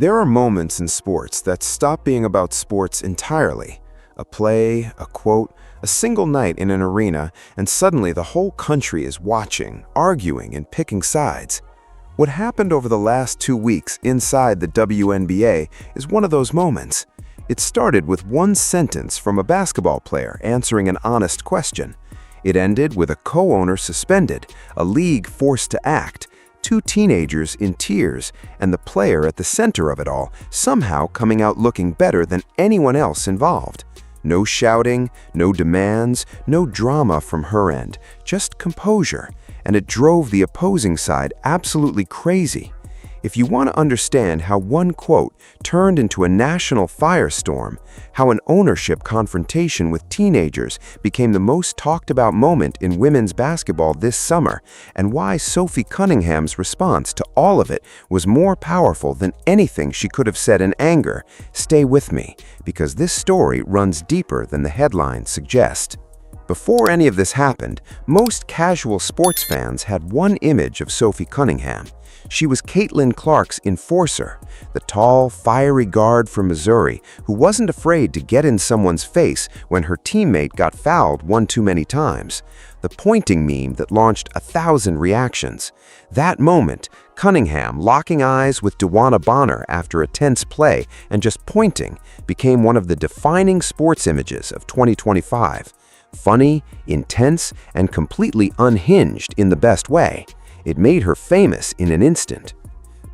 There are moments in sports that stop being about sports entirely. A play, a quote, a single night in an arena, and suddenly the whole country is watching, arguing, and picking sides. What happened over the last 2 weeks inside the WNBA is one of those moments. It started with one sentence from a basketball player answering an honest question. It ended with a co-owner suspended, a league forced to act, 2 teenagers in tears, and the player at the center of it all somehow coming out looking better than anyone else involved. No shouting, no demands, no drama from her end, just composure, and it drove the opposing side absolutely crazy. If you want to understand how one quote turned into a national firestorm, how an ownership confrontation with teenagers became the most talked about moment in women's basketball this summer, and why Sophie Cunningham's response to all of it was more powerful than anything she could have said in anger, stay with me, because this story runs deeper than the headlines suggest. Before any of this happened, most casual sports fans had one image of Sophie Cunningham. She was Caitlin Clark's enforcer, the tall, fiery guard from Missouri who wasn't afraid to get in someone's face when her teammate got fouled one too many times. The pointing meme that launched 1,000 reactions. That moment, Cunningham locking eyes with Wnba after a tense play and just pointing, became one of the defining sports images of 2025. Funny, intense, and completely unhinged in the best way. It made her famous in an instant.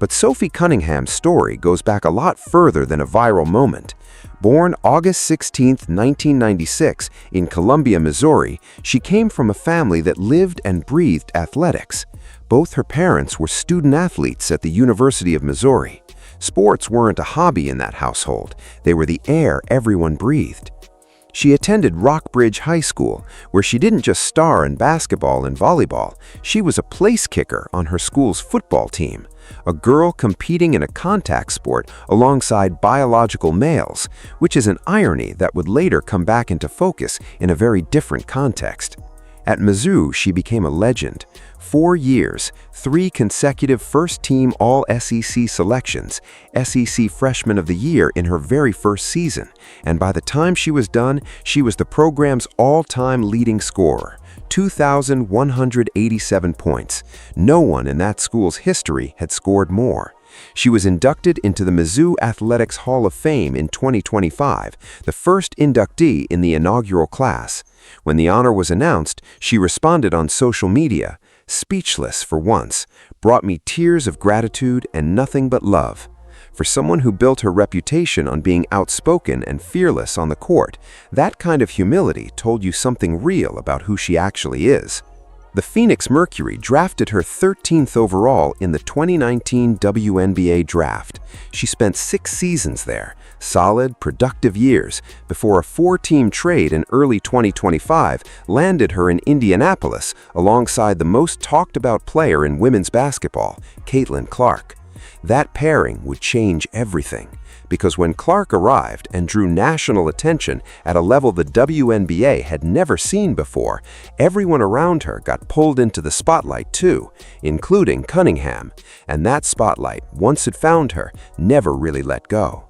But Sophie Cunningham's story goes back a lot further than a viral moment. Born August 16, 1996, in Columbia, Missouri, she came from a family that lived and breathed athletics. Both her parents were student athletes at the University of Missouri. Sports weren't a hobby in that household. They were the air everyone breathed. She attended Rockbridge High School, where she didn't just star in basketball and volleyball, she was a place kicker on her school's football team, a girl competing in a contact sport alongside biological males, which is an irony that would later come back into focus in a very different context. At Mizzou, she became a legend. 4 years, 3 consecutive first-team All-SEC selections, SEC Freshman of the Year in her very first season, and by the time she was done, she was the program's all-time leading scorer, 2,187 points. No one in that school's history had scored more. She was inducted into the Mizzou Athletics Hall of Fame in 2025, the first inductee in the inaugural class. When the honor was announced, she responded on social media, speechless for once, brought me tears of gratitude and nothing but love. For someone who built her reputation on being outspoken and fearless on the court, that kind of humility told you something real about who she actually is. The Phoenix Mercury drafted her 13th overall in the 2019 WNBA draft. She spent 6 seasons there, solid, productive years, before a 4-team trade in early 2025 landed her in Indianapolis alongside the most talked about player in women's basketball, Caitlin Clark. That pairing would change everything, because when Clark arrived and drew national attention at a level the WNBA had never seen before, everyone around her got pulled into the spotlight too, including Cunningham, and that spotlight, once it found her, never really let go.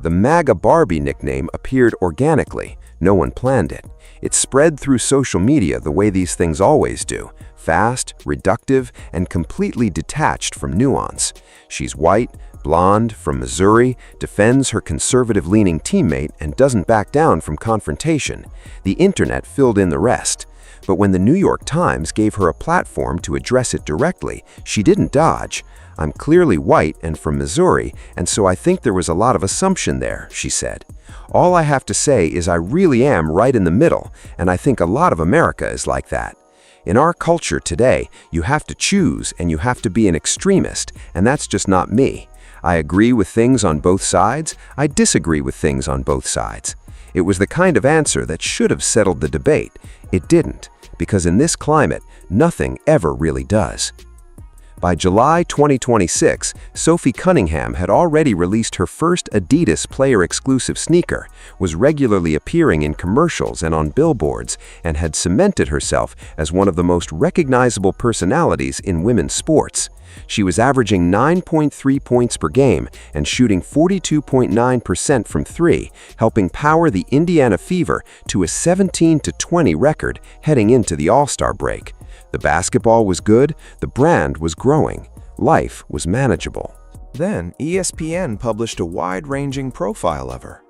The MAGA Barbie nickname appeared organically. No one planned it. It spread through social media the way these things always do, fast, reductive, and completely detached from nuance. She's white, blonde, from Missouri, defends her conservative-leaning teammate, and doesn't back down from confrontation. The internet filled in the rest. But when the New York Times gave her a platform to address it directly, she didn't dodge. I'm clearly white and from Missouri, and so I think there was a lot of assumption there, she said. All I have to say is I really am right in the middle, and I think a lot of America is like that. In our culture today, you have to choose and you have to be an extremist, and that's just not me. I agree with things on both sides, I disagree with things on both sides. It was the kind of answer that should have settled the debate. It didn't, because in this climate, nothing ever really does. By July 2026, Sophie Cunningham had already released her first Adidas player-exclusive sneaker, was regularly appearing in commercials and on billboards, and had cemented herself as one of the most recognizable personalities in women's sports. She was averaging 9.3 points per game and shooting 42.9% from three, helping power the Indiana Fever to a 17-20 record heading into the All-Star break. The basketball was good, the brand was growing, life was manageable. Then, ESPN published a wide-ranging profile of her.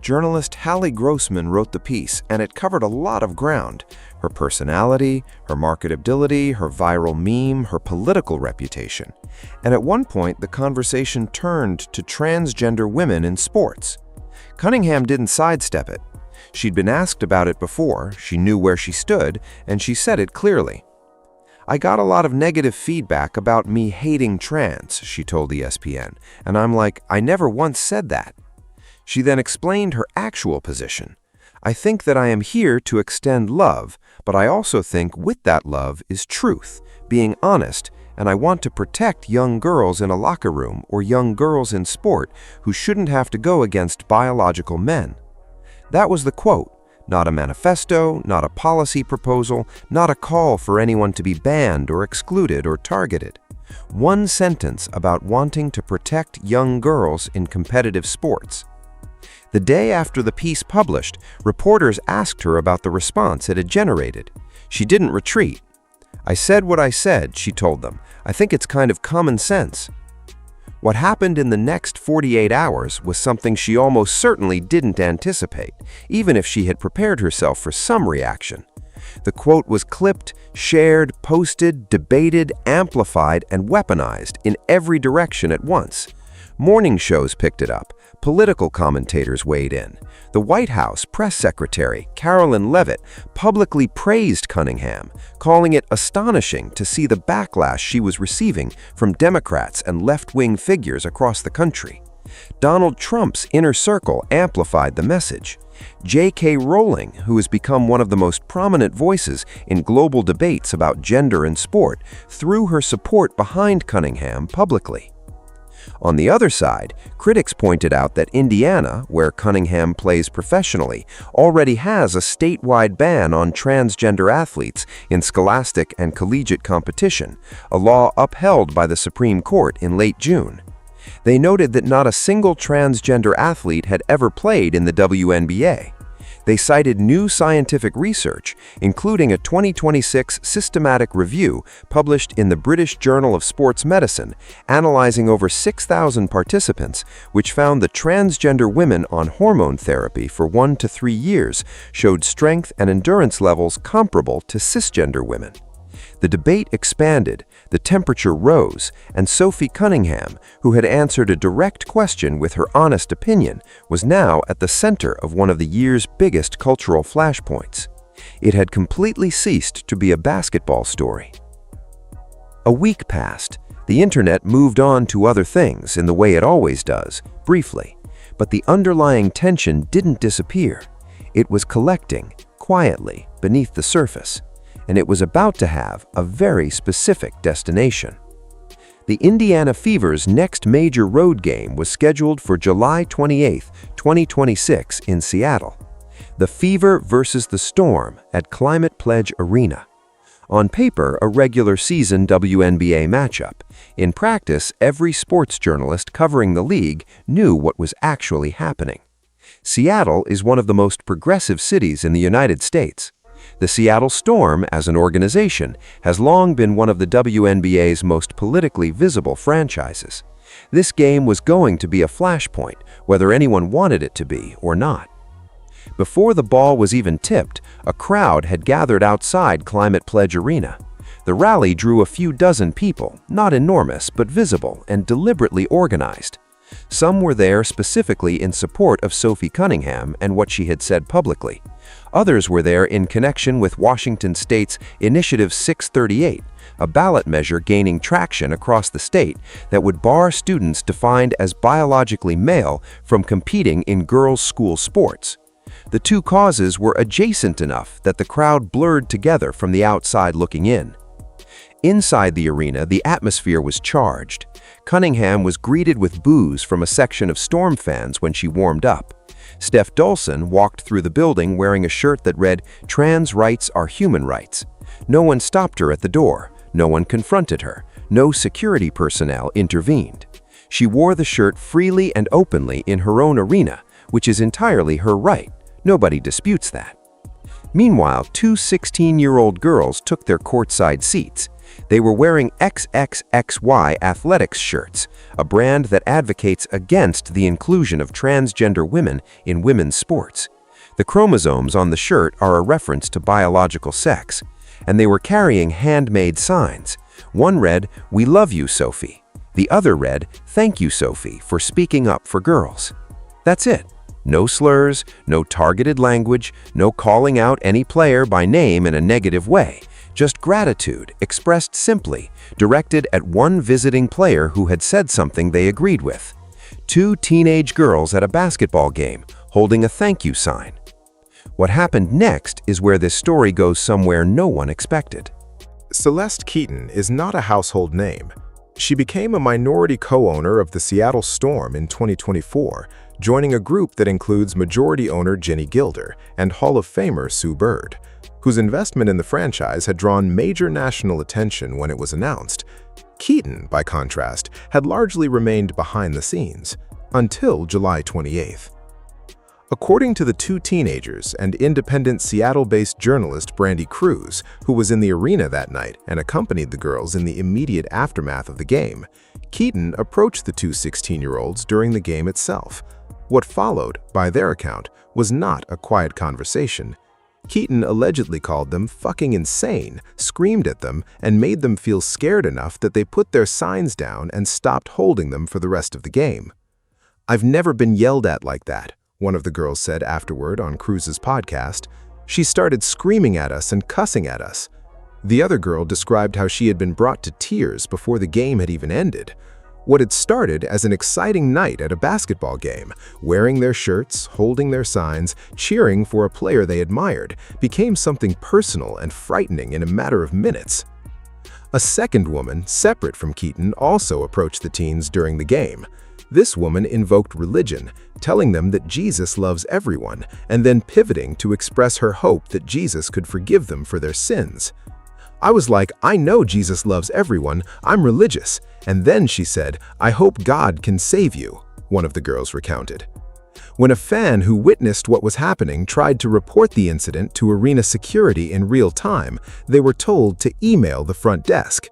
Journalist Hallie Grossman wrote the piece, and it covered a lot of ground: her personality, her marketability, her viral meme, her political reputation. And at one point, the conversation turned to transgender women in sports. Cunningham didn't sidestep it. She'd been asked about it before, she knew where she stood, and she said it clearly. "I got a lot of negative feedback about me hating trans," she told ESPN, and I'm like, I never once said that. She then explained her actual position. "I think that I am here to extend love, but I also think with that love is truth, being honest, and I want to protect young girls in a locker room or young girls in sport who shouldn't have to go against biological men." That was the quote. Not a manifesto, not a policy proposal, not a call for anyone to be banned or excluded or targeted. One sentence about wanting to protect young girls in competitive sports. The day after the piece published, reporters asked her about the response it had generated. She didn't retreat. "I said what I said," she told them. "I think it's kind of common sense." What happened in the next 48 hours was something she almost certainly didn't anticipate, even if she had prepared herself for some reaction. The quote was clipped, shared, posted, debated, amplified, and weaponized in every direction at once. Morning shows picked it up. Political commentators weighed in. The White House press secretary, Carolyn Leavitt, publicly praised Cunningham, calling it astonishing to see the backlash she was receiving from Democrats and left-wing figures across the country. Donald Trump's inner circle amplified the message. J.K. Rowling, who has become one of the most prominent voices in global debates about gender and sport, threw her support behind Cunningham publicly. On the other side, critics pointed out that Indiana, where Cunningham plays professionally, already has a statewide ban on transgender athletes in scholastic and collegiate competition, a law upheld by the Supreme Court in late June. They noted that not a single transgender athlete had ever played in the WNBA. They cited new scientific research, including a 2026 systematic review published in the British Journal of Sports Medicine, analyzing over 6,000 participants, which found that transgender women on hormone therapy for 1 to 3 years showed strength and endurance levels comparable to cisgender women. The debate expanded, the temperature rose, and Sophie Cunningham, who had answered a direct question with her honest opinion, was now at the center of one of the year's biggest cultural flashpoints. It had completely ceased to be a basketball story. A week passed. The internet moved on to other things in the way it always does, briefly. But the underlying tension didn't disappear. It was collecting, quietly, beneath the surface. And it was about to have a very specific destination. The Indiana Fever's next major road game was scheduled for July 28, 2026 in Seattle. The Fever versus the Storm at Climate Pledge Arena. On paper, a regular season WNBA matchup. In practice, every sports journalist covering the league knew what was actually happening. Seattle is one of the most progressive cities in the United States. The Seattle Storm, as an organization, has long been one of the WNBA's most politically visible franchises. This game was going to be a flashpoint, whether anyone wanted it to be or not. Before the ball was even tipped, a crowd had gathered outside Climate Pledge Arena. The rally drew a few dozen people, not enormous but visible and deliberately organized. Some were there specifically in support of Sophie Cunningham and what she had said publicly. Others were there in connection with Washington State's Initiative 638, a ballot measure gaining traction across the state that would bar students defined as biologically male from competing in girls' school sports. The two causes were adjacent enough that the crowd blurred together from the outside looking in. Inside the arena, the atmosphere was charged. Cunningham was greeted with boos from a section of Storm fans when she warmed up. Steph Dolson walked through the building wearing a shirt that read, "Trans rights are human rights." No one stopped her at the door. No one confronted her. No security personnel intervened. She wore the shirt freely and openly in her own arena, which is entirely her right. Nobody disputes that. Meanwhile, two 16-year-old girls took their courtside seats. They were wearing XXXY Athletics shirts, a brand that advocates against the inclusion of transgender women in women's sports. The chromosomes on the shirt are a reference to biological sex, and they were carrying handmade signs. One read, "We love you, Sophie." The other read, "Thank you, Sophie, for speaking up for girls." That's it. No slurs, no targeted language, no calling out any player by name in a negative way. Just gratitude, expressed simply, directed at one visiting player who had said something they agreed with. Two teenage girls at a basketball game, holding a thank you sign. What happened next is where this story goes somewhere no one expected. Celeste Keaton is not a household name. She became a minority co-owner of the Seattle Storm in 2024, joining a group that includes majority owner Jenny Gilder and Hall of Famer Sue Bird, whose investment in the franchise had drawn major national attention when it was announced. Keaton, by contrast, had largely remained behind the scenes until July 28th. According to the two teenagers and independent Seattle-based journalist Brandi Kruse, who was in the arena that night and accompanied the girls in the immediate aftermath of the game, Keaton approached the two 16-year-olds during the game itself. What followed, by their account, was not a quiet conversation. Keaton allegedly called them fucking insane, screamed at them, and made them feel scared enough that they put their signs down and stopped holding them for the rest of the game. "I've never been yelled at like that," one of the girls said afterward on Kruse's podcast. "She started screaming at us and cussing at us." The other girl described how she had been brought to tears before the game had even ended. What had started as an exciting night at a basketball game, wearing their shirts, holding their signs, cheering for a player they admired, became something personal and frightening in a matter of minutes. A second woman, separate from Keaton, also approached the teens during the game. This woman invoked religion, telling them that Jesus loves everyone, and then pivoting to express her hope that Jesus could forgive them for their sins. "I was like, I know Jesus loves everyone, I'm religious." And then she said, "I hope God can save you," one of the girls recounted. When a fan who witnessed what was happening tried to report the incident to arena security in real time, they were told to email the front desk.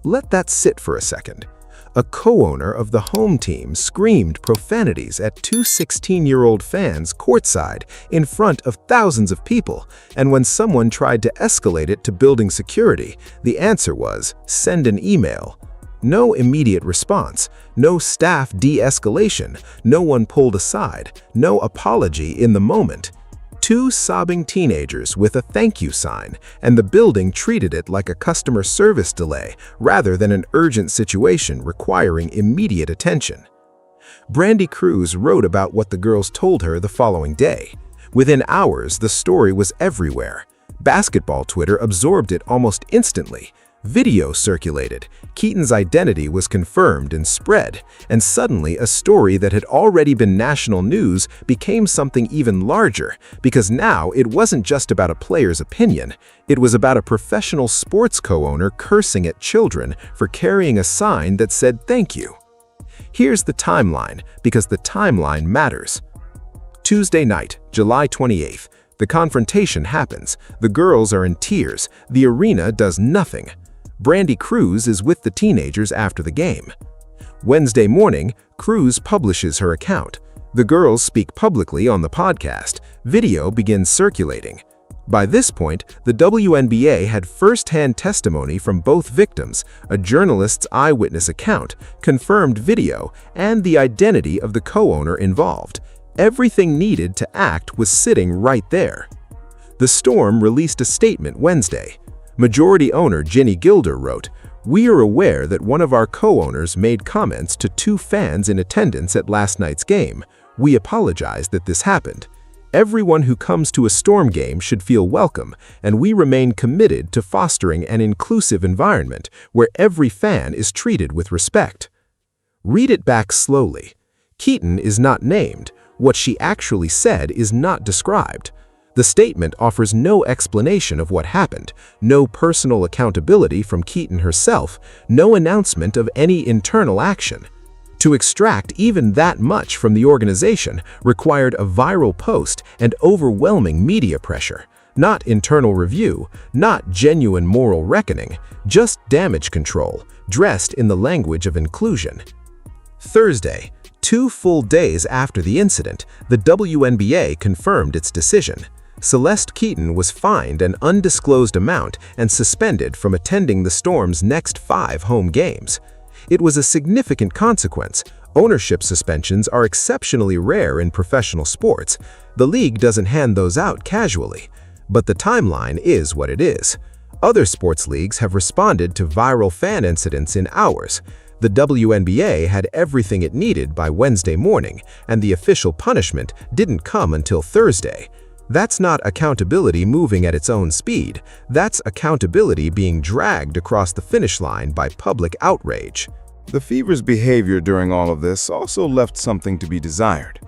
Let that sit for a second. A co-owner of the home team screamed profanities at two 16-year-old fans courtside in front of thousands of people, and when someone tried to escalate it to building security, the answer was, "Send an email." No immediate response, no staff de-escalation, no one pulled aside, no apology in the moment. Two sobbing teenagers with a thank you sign, and the building treated it like a customer service delay rather than an urgent situation requiring immediate attention. Brandi Kruse wrote about what the girls told her the following day. Within hours, the story was everywhere. Basketball Twitter absorbed it almost instantly. Video circulated, Keaton's identity was confirmed and spread, and suddenly a story that had already been national news became something even larger, because now it wasn't just about a player's opinion, it was about a professional sports co-owner cursing at children for carrying a sign that said thank you. Here's the timeline, because the timeline matters. Tuesday night, July 28th, the confrontation happens, the girls are in tears, the arena does nothing. Brandi Kruse is with the teenagers after the game. Wednesday morning, Kruse publishes her account. The girls speak publicly on the podcast. Video begins circulating. By this point, the WNBA had first-hand testimony from both victims, a journalist's eyewitness account, confirmed video, and the identity of the co-owner involved. Everything needed to act was sitting right there. The Storm released a statement Wednesday. Majority owner Jenny Gilder wrote, "We are aware that one of our co-owners made comments to two fans in attendance at last night's game. We apologize that this happened. Everyone who comes to a Storm game should feel welcome, and we remain committed to fostering an inclusive environment where every fan is treated with respect. Read it back slowly. Keaton is not named. What she actually said is not described. The statement offers no explanation of what happened, no personal accountability from Keaton herself, no announcement of any internal action. To extract even that much from the organization required a viral post and overwhelming media pressure. Not internal review, not genuine moral reckoning, just damage control, dressed in the language of inclusion. Thursday, 2 full days after the incident, the WNBA confirmed its decision. Celeste Keaton was fined an undisclosed amount and suspended from attending the Storm's next 5 home games. It was a significant consequence. Ownership suspensions are exceptionally rare in professional sports. The league doesn't hand those out casually. But the timeline is what it is. Other sports leagues have responded to viral fan incidents in hours. The WNBA had everything it needed by Wednesday morning, and the official punishment didn't come until Thursday. That's not accountability moving at its own speed. That's accountability being dragged across the finish line by public outrage. The Fever's behavior during all of this also left something to be desired.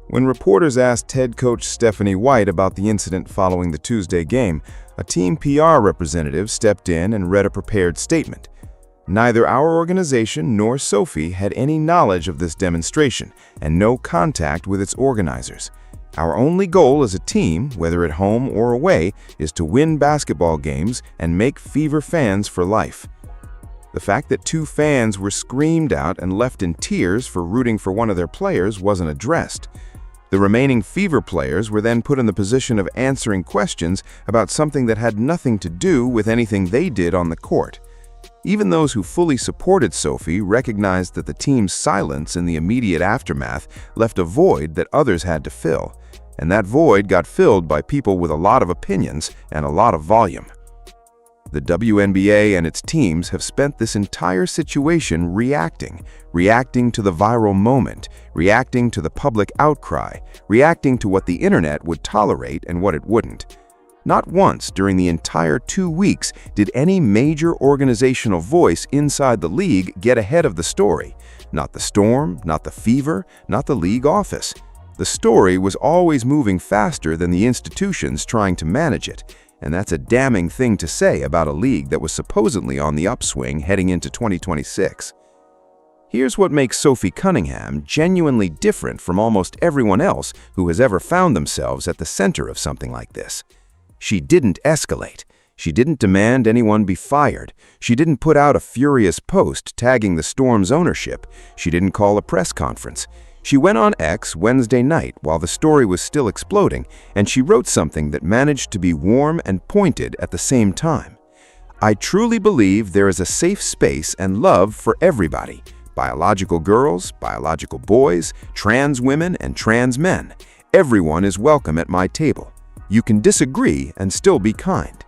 When reporters asked head coach Stephanie White about the incident following the Tuesday game, a team PR representative stepped in and read a prepared statement. Neither our organization nor Sophie had any knowledge of this demonstration and no contact with its organizers. Our only goal as a team, whether at home or away, is to win basketball games and make Fever fans for life. The fact that 2 fans were screamed out and left in tears for rooting for one of their players wasn't addressed. The remaining Fever players were then put in the position of answering questions about something that had nothing to do with anything they did on the court. Even those who fully supported Sophie recognized that the team's silence in the immediate aftermath left a void that others had to fill, and that void got filled by people with a lot of opinions and a lot of volume. The WNBA and its teams have spent this entire situation reacting to the viral moment, reacting to the public outcry, reacting to what the internet would tolerate and what it wouldn't. Not once during the entire 2 weeks did any major organizational voice inside the league get ahead of the story. Not the Storm, not the Fever, not the league office. The story was always moving faster than the institutions trying to manage it, and that's a damning thing to say about a league that was supposedly on the upswing heading into 2026. Here's what makes Sophie Cunningham genuinely different from almost everyone else who has ever found themselves at the center of something like this. She didn't escalate. She didn't demand anyone be fired. She didn't put out a furious post tagging the Storm's ownership. She didn't call a press conference. She went on X Wednesday night while the story was still exploding, and she wrote something that managed to be warm and pointed at the same time. I truly believe there is a safe space and love for everybody. Biological girls, biological boys, trans women, and trans men. Everyone is welcome at my table. You can disagree and still be kind.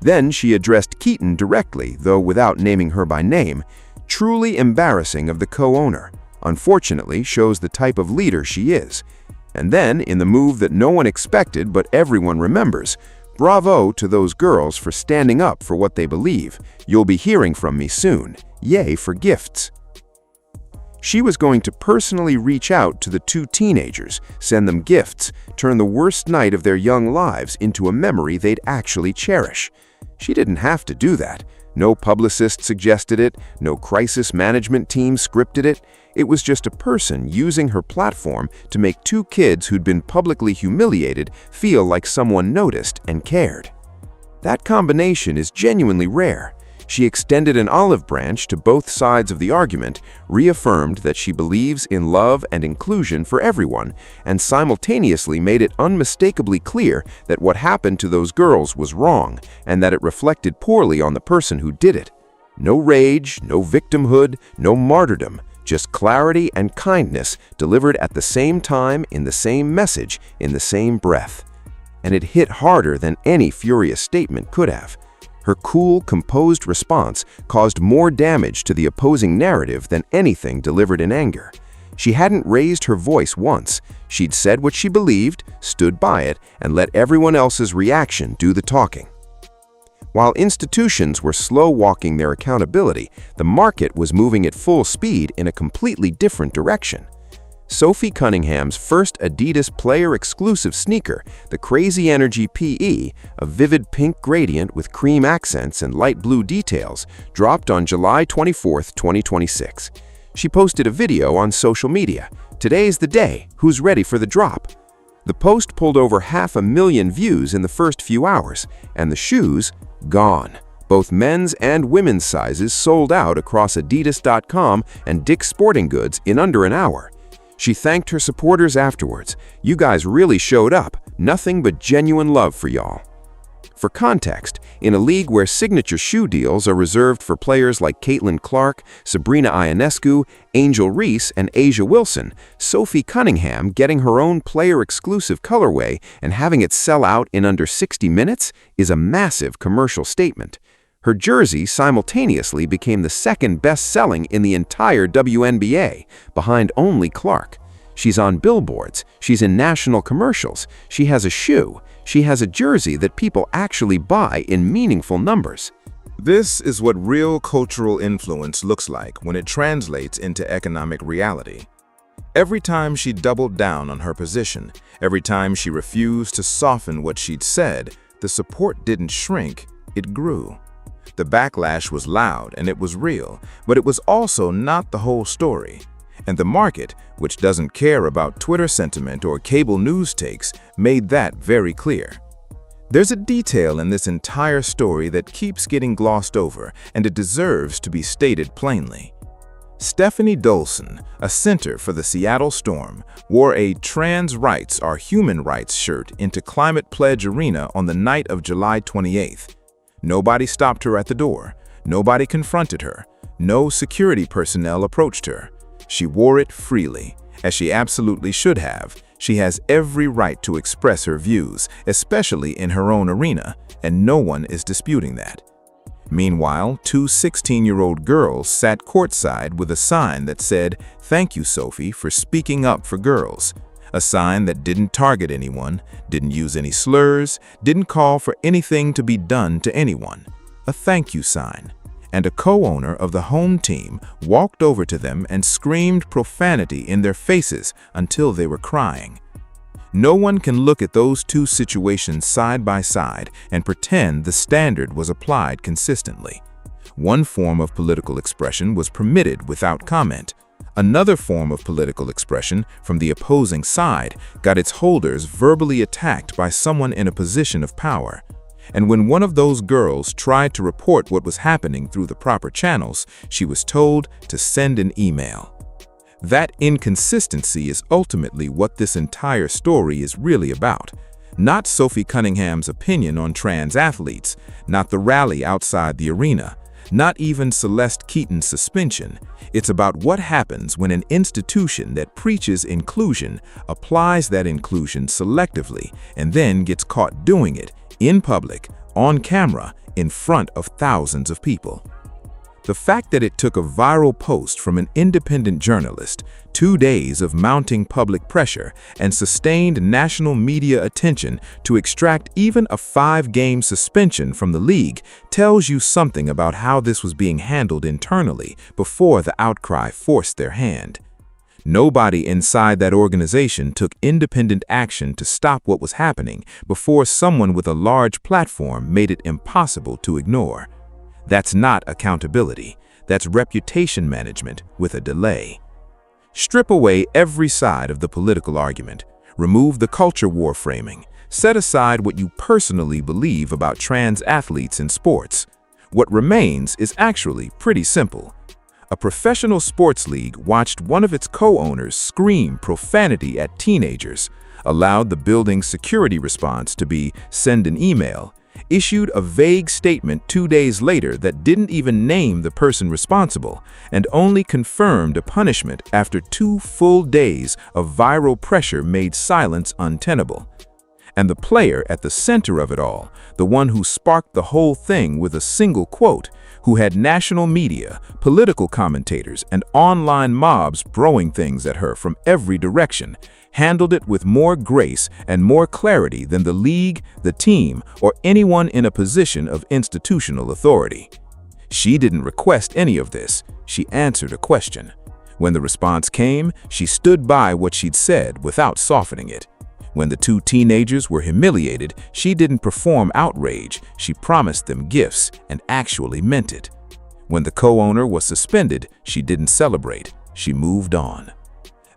Then she addressed Keaton directly, though without naming her by name. Truly embarrassing of the co-owner. Unfortunately, shows the type of leader she is. And then, in the move that no one expected but everyone remembers, bravo to those girls for standing up for what they believe. You'll be hearing from me soon. Yay for gifts. She was going to personally reach out to the 2 teenagers, send them gifts, turn the worst night of their young lives into a memory they'd actually cherish. She didn't have to do that. No publicist suggested it, no crisis management team scripted it. It was just a person using her platform to make 2 kids who'd been publicly humiliated feel like someone noticed and cared. That combination is genuinely rare. She extended an olive branch to both sides of the argument, reaffirmed that she believes in love and inclusion for everyone, and simultaneously made it unmistakably clear that what happened to those girls was wrong, and that it reflected poorly on the person who did it. No rage, no victimhood, no martyrdom, just clarity and kindness delivered at the same time in the same message, in the same breath. And it hit harder than any furious statement could have. Her cool, composed response caused more damage to the opposing narrative than anything delivered in anger. She hadn't raised her voice once. She'd said what she believed, stood by it, and let everyone else's reaction do the talking. While institutions were slow-walking their accountability, the market was moving at full speed in a completely different direction. Sophie Cunningham's first Adidas player-exclusive sneaker, the Crazy Energy PE, a vivid pink gradient with cream accents and light blue details, dropped on July 24, 2026. She posted a video on social media. "Today's the day. Who's ready for the drop?" The post pulled over 500,000 views in the first few hours, and the shoes, gone. Both men's and women's sizes sold out across Adidas.com and Dick's Sporting Goods in under an hour. She thanked her supporters afterwards. "You guys really showed up. Nothing but genuine love for y'all." For context, in a league where signature shoe deals are reserved for players like Caitlin Clark, Sabrina Ionescu, Angel Reese, and A'ja Wilson, Sophie Cunningham getting her own player-exclusive colorway and having it sell out in under 60 minutes is a massive commercial statement. Her jersey simultaneously became the second best-selling in the entire WNBA, behind only Clark. She's on billboards, she's in national commercials, she has a shoe, she has a jersey that people actually buy in meaningful numbers. This is what real cultural influence looks like when it translates into economic reality. Every time she doubled down on her position, every time she refused to soften what she'd said, the support didn't shrink, it grew. The backlash was loud and it was real, but it was also not the whole story. And the market, which doesn't care about Twitter sentiment or cable news takes, made that very clear. There's a detail in this entire story that keeps getting glossed over, and it deserves to be stated plainly. Stephanie Dolson, a center for the Seattle Storm, wore a "Trans Rights Are Human Rights" shirt into Climate Pledge Arena on the night of July 28th. Nobody stopped her at the door. Nobody confronted her. No security personnel approached her. She wore it freely, as she absolutely should have. She has every right to express her views, especially in her own arena, and no one is disputing that. Meanwhile, two 16-year-old girls sat courtside with a sign that said, "Thank you, Sophie, for speaking up for girls." A sign that didn't target anyone, didn't use any slurs, didn't call for anything to be done to anyone. A thank you sign. And a co-owner of the home team walked over to them and screamed profanity in their faces until they were crying. No one can look at those two situations side by side and pretend the standard was applied consistently. One form of political expression was permitted without comment. Another form of political expression from the opposing side got its holders verbally attacked by someone in a position of power. And when one of those girls tried to report what was happening through the proper channels, she was told to send an email. That inconsistency is ultimately what this entire story is really about. Not Sophie Cunningham's opinion on trans athletes, not the rally outside the arena, not even Celeste Keaton's suspension. It's about what happens when an institution that preaches inclusion applies that inclusion selectively and then gets caught doing it in public, on camera, in front of thousands of people. The fact that it took a viral post from an independent journalist, 2 days of mounting public pressure, and sustained national media attention to extract even a 5-game suspension from the league tells you something about how this was being handled internally before the outcry forced their hand. Nobody inside that organization took independent action to stop what was happening before someone with a large platform made it impossible to ignore. That's not accountability. That's reputation management with a delay. Strip away every side of the political argument. Remove the culture war framing. Set aside what you personally believe about trans athletes in sports. What remains is actually pretty simple. A professional sports league watched one of its co-owners scream profanity at teenagers, allowed the building's security response to be "send an email," issued a vague statement 2 days later that didn't even name the person responsible, and only confirmed a punishment after 2 full days of viral pressure made silence untenable. And the player at the center of it all, the one who sparked the whole thing with a single quote, who had national media, political commentators, and online mobs throwing things at her from every direction, handled it with more grace and more clarity than the league, the team, or anyone in a position of institutional authority. She didn't request any of this. She answered a question. When the response came, she stood by what she'd said without softening it. When the two teenagers were humiliated, she didn't perform outrage. She promised them gifts and actually meant it. When the co-owner was suspended, she didn't celebrate. She moved on.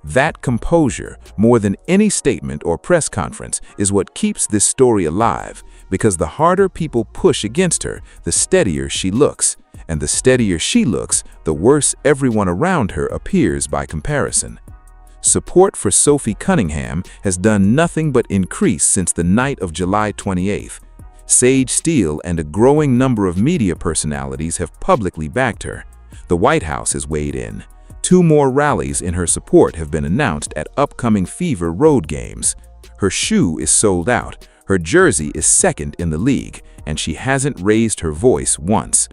That composure, more than any statement or press conference, is what keeps this story alive, because the harder people push against her, the steadier she looks. And the steadier she looks, the worse everyone around her appears by comparison. Support for Sophie Cunningham has done nothing but increase since the night of July 28th. Sage Steele and a growing number of media personalities have publicly backed her. The White House has weighed in. 2 more rallies in her support have been announced at upcoming Fever road games. Her shoe is sold out, her jersey is second in the league, and she hasn't raised her voice once.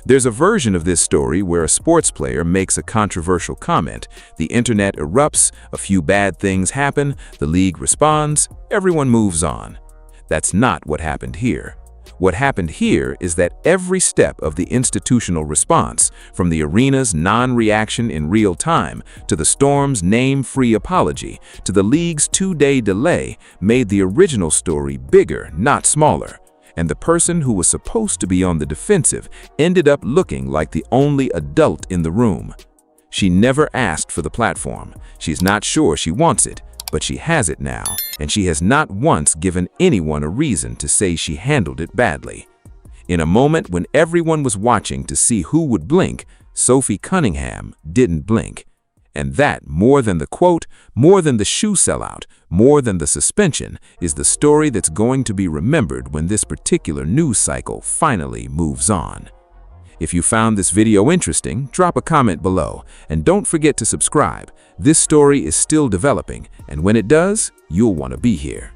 There's a version of this story where a sports player makes a controversial comment, the internet erupts, a few bad things happen, the league responds, everyone moves on. That's not what happened here. What happened here is that every step of the institutional response, from the arena's non-reaction in real time, to the Storm's name-free apology, to the league's 2-day delay, made the original story bigger, not smaller. And the person who was supposed to be on the defensive ended up looking like the only adult in the room. She never asked for the platform. She's not sure she wants it, but she has it now, and she has not once given anyone a reason to say she handled it badly. In a moment when everyone was watching to see who would blink, Sophie Cunningham didn't blink. And that, more than the quote, more than the shoe sellout, more than the suspension, is the story that's going to be remembered when this particular news cycle finally moves on. If you found this video interesting, drop a comment below, and don't forget to subscribe. This story is still developing, and when it does, you'll want to be here.